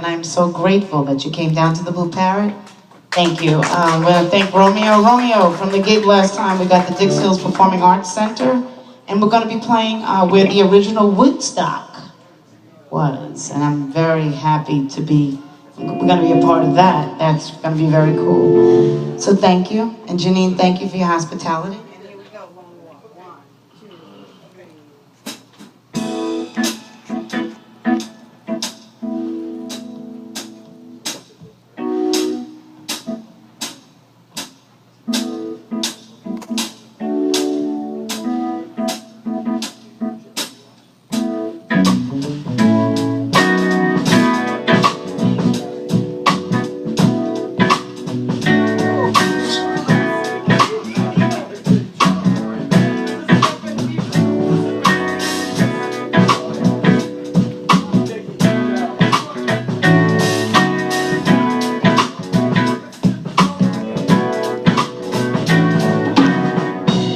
and I'm so grateful that you came down to the Blue Parrot. Thank you. I want to thank Romeo from the gig last time. We got the Dix Hills Performing Arts Center, and we're going to be playing where the original Woodstock was, and I'm very happy to be. We're going to be a part of that. That's going to be very cool. So thank you, and Janine, thank you for your hospitality.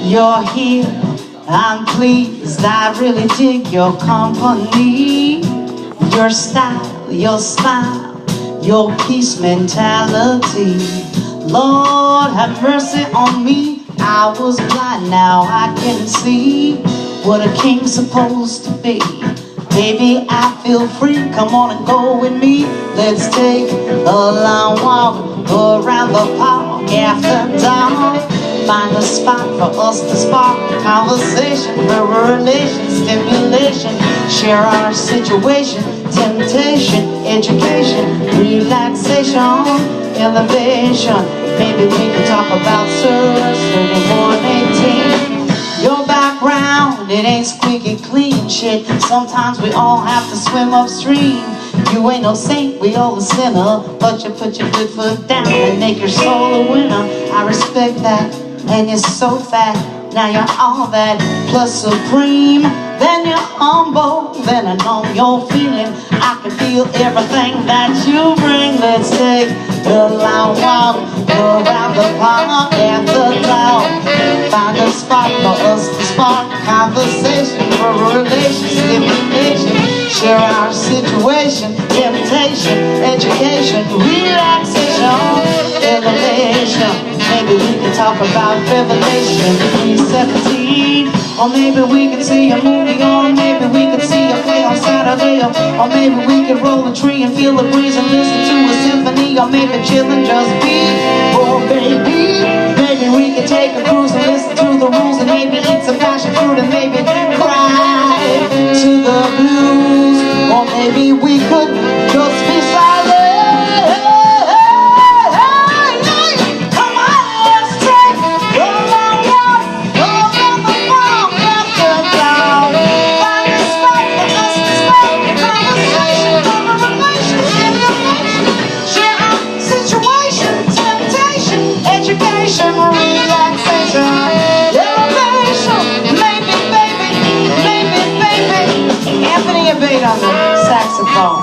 You're here, I'm pleased, I really dig your company. Your style, your smile, your peace mentality. Lord, have mercy on me, I was blind, now I can see what a king's supposed to be. Baby, I feel free, come on and go with me. Let's take a long walk around the park after dawn. Find a spot for us to spark conversation, revelation, stimulation. Share our situation, temptation, education, relaxation, elevation. Maybe we can talk about Service 3118. Your background, it ain't squeaky clean shit. Sometimes we all have to swim upstream. You ain't no saint, we all a sinner, but you put your good foot down and make your soul a winner. I respect that. And you're so fat, now you're all that plus supreme. Then you're humble, then I know you're feeling. I can feel everything that you bring. Let's take a long walk around the park after dark. Find a spot for us to spark conversation, relation, stimulation. Share our situation, temptation, education, relaxation, elevation. Maybe we can talk about Revelation 3:17. Or maybe we can see a movie, or maybe we can see a play on Saturday. Or maybe we can roll a tree and feel the breeze and listen to a symphony. Or maybe chill and just be. Or maybe we can take a cruise and listen to the rules. And maybe eat some passion fruit and maybe cry to the blues. Or maybe we could just be silent. On the saxophone.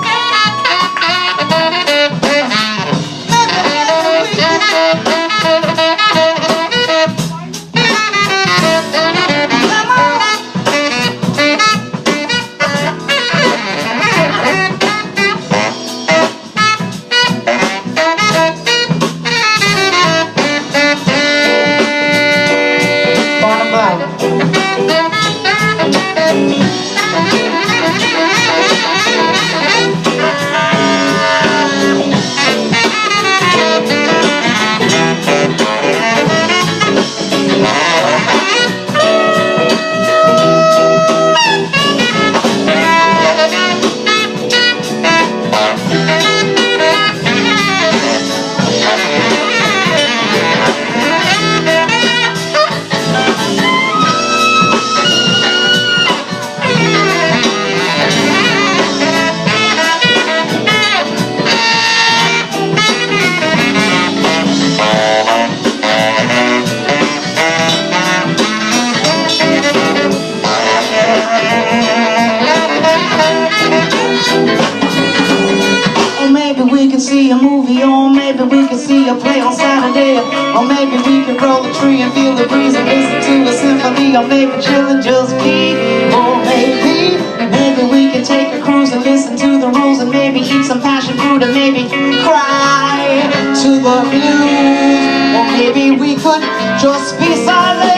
See a movie, or maybe we can see a play on Saturday. Or maybe we can roll a tree and feel the breeze and listen to a symphony. Or maybe chill and just be. Or maybe we can take a cruise and listen to the rules and maybe eat some passion fruit and maybe cry to the blues. Or maybe we could just be silent.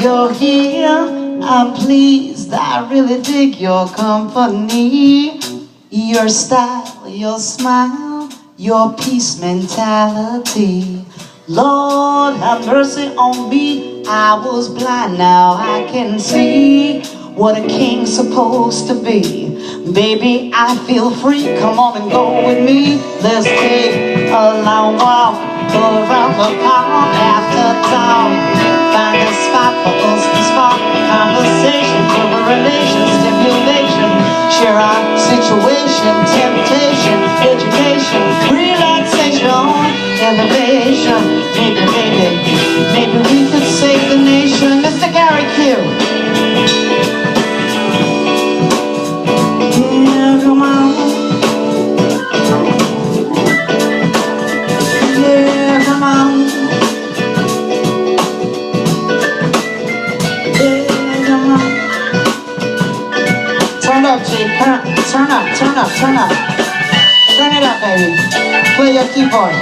You're here, I'm pleased, I really dig your company. Your style, your smile, your peace mentality. Lord, have mercy on me, I was blind, now I can see what a king's supposed to be. Baby, I feel free, come on and go with me. Let's take a long walk around the park after dawn. Find a spot for us to spark conversation, correlation, stimulation. Share our situation, temptation, education, relaxation, elevation. Maybe we could save the nation. Mr. Gary Q. Yeah, come on. Yeah, come on. Turn up, G. Turn up, turn up, turn up. Turn it up, baby. Play your keyboard.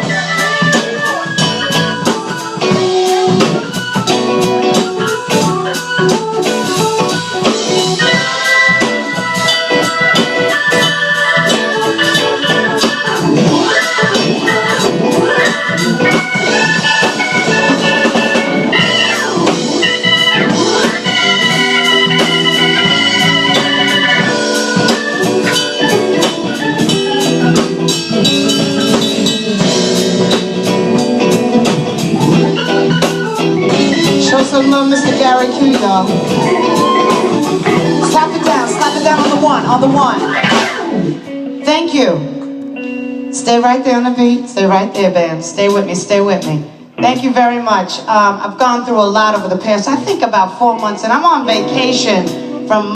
Some love, Mr. Gary Q, y'all. Slap it down on the one. Thank you. Stay right there on the beat, stay right there, band. Stay with me. Thank you very much. I've gone through a lot over the past, I think about 4 months, and I'm on vacation from